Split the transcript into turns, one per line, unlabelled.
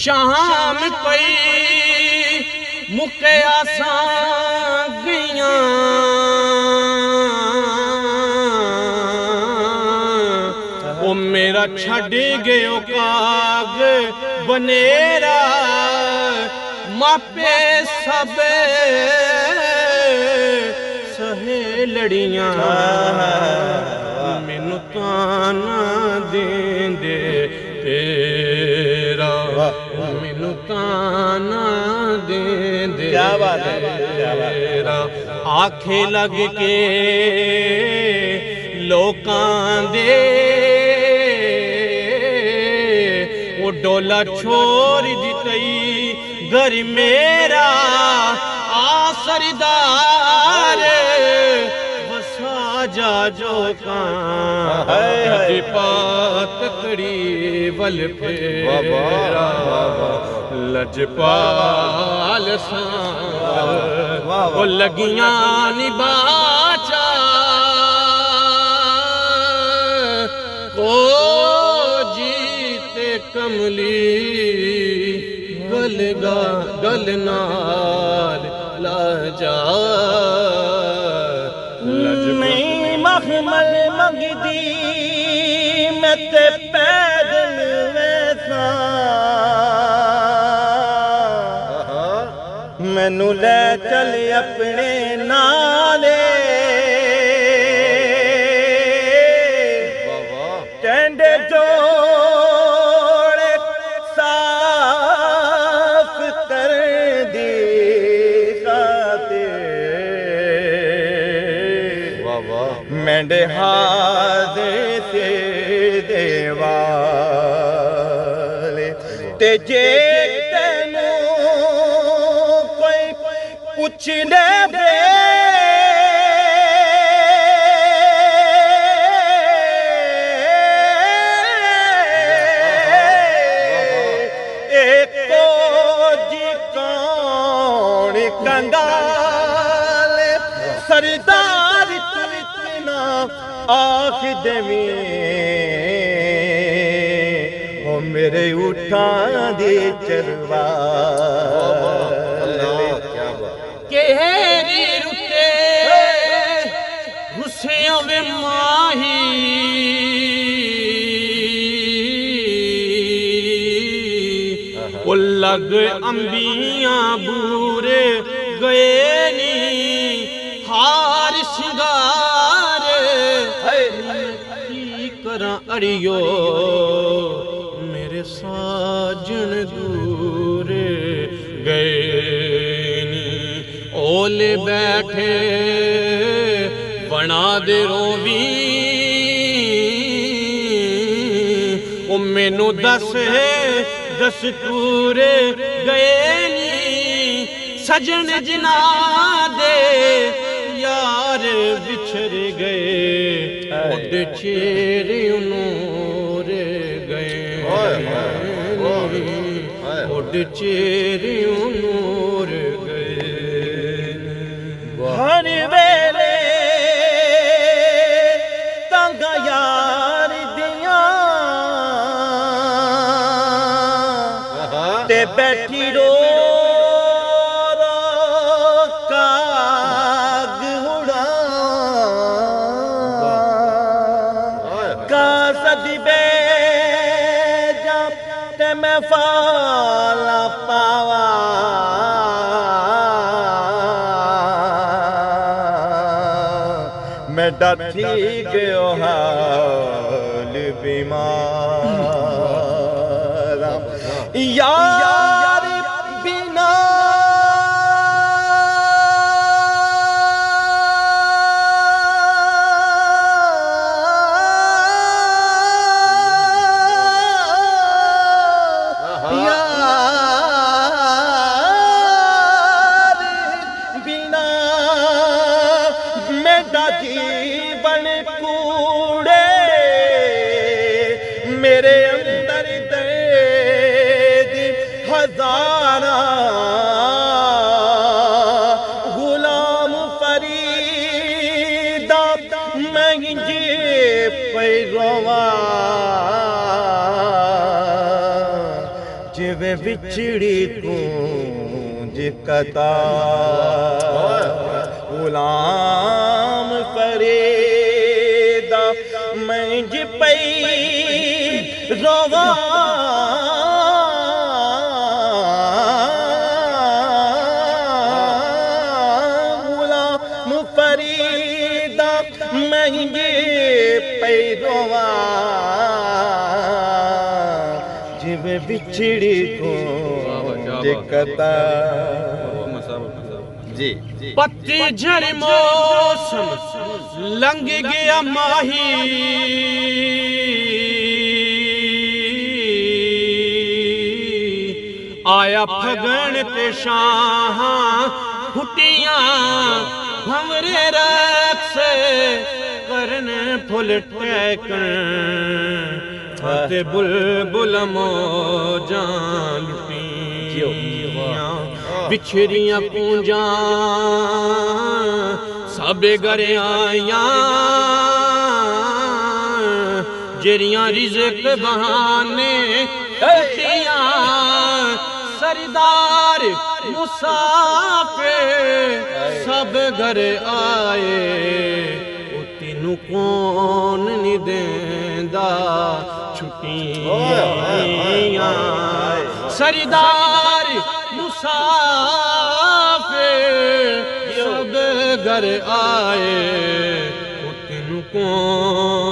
शाम पई मुके आसां गईयां ओ मेरा छड़ गयो काग बनेरा मापे सब सहेलड़ियां मैनू ताना देंदे तेरा मैनू ताना देंदे
क्या बात है
तेरा आखे लग के लोकां दे वो डोला छोड़ दितई घर मेरा आसरदार वसा जा जो लजपात कड़ी वल फेरा लजपाल वो लगियां निबाचा को जीते कमली गल नाल लाजा
नहीं मखमल मंगदी मैं ते पैदल वैसा मैनू ले चल अपने नाले टेंडे जोड़े साफ कर दी मेंढे हाथ से देवाले ते जे तेनू कोई पूछ ले एको जी कौन कंगाल सरदार आख देवी ओ मेरे उठा दे चरवा
केरी रुते गुस्सियों में माही वो लग अंबियां बूरे गए नी हार सिंगार अड़ियो मेरे साजन दूर गए ओले बैठे बना दे रोवी ओ मैनू दस दस्तूर गए नी सजन जिना दे यार बिछड़ गए उड चेरे नूर गए उड चेरे नूर गए
हर वेले तंग यार दिया ते बैठी रो मैं फाला पावा मैं डठी गयो हाल बीमार यार बिना जीवन कूड़े मेरे अंदर दर्द हजारा गुलाम फरीदा मैं जी पैरवा जिवे जिवें विछड़ी गूंज कतार गुलाम फरीदा मंज पई रोवा गुलाम फरीदा मंज पई रोवा जिवें बिछड़ी गूंज कतार जी।
पतझड़ मौसम लंघ गया माही आया फगण ते शाह फुटियां भंवरे रक्स करन फुल टैकन ते बुलबुल मौजां लुटियां बिछड़ियां पूंजां सब घर आइयां जेरियां रिज़्क बहाने कटियां सरदार मुसाफिर सब घर आए तेनू कौन नहीं देंदा छुट्टियां सरदार मुसाफिर सब घर आए तेनू कौन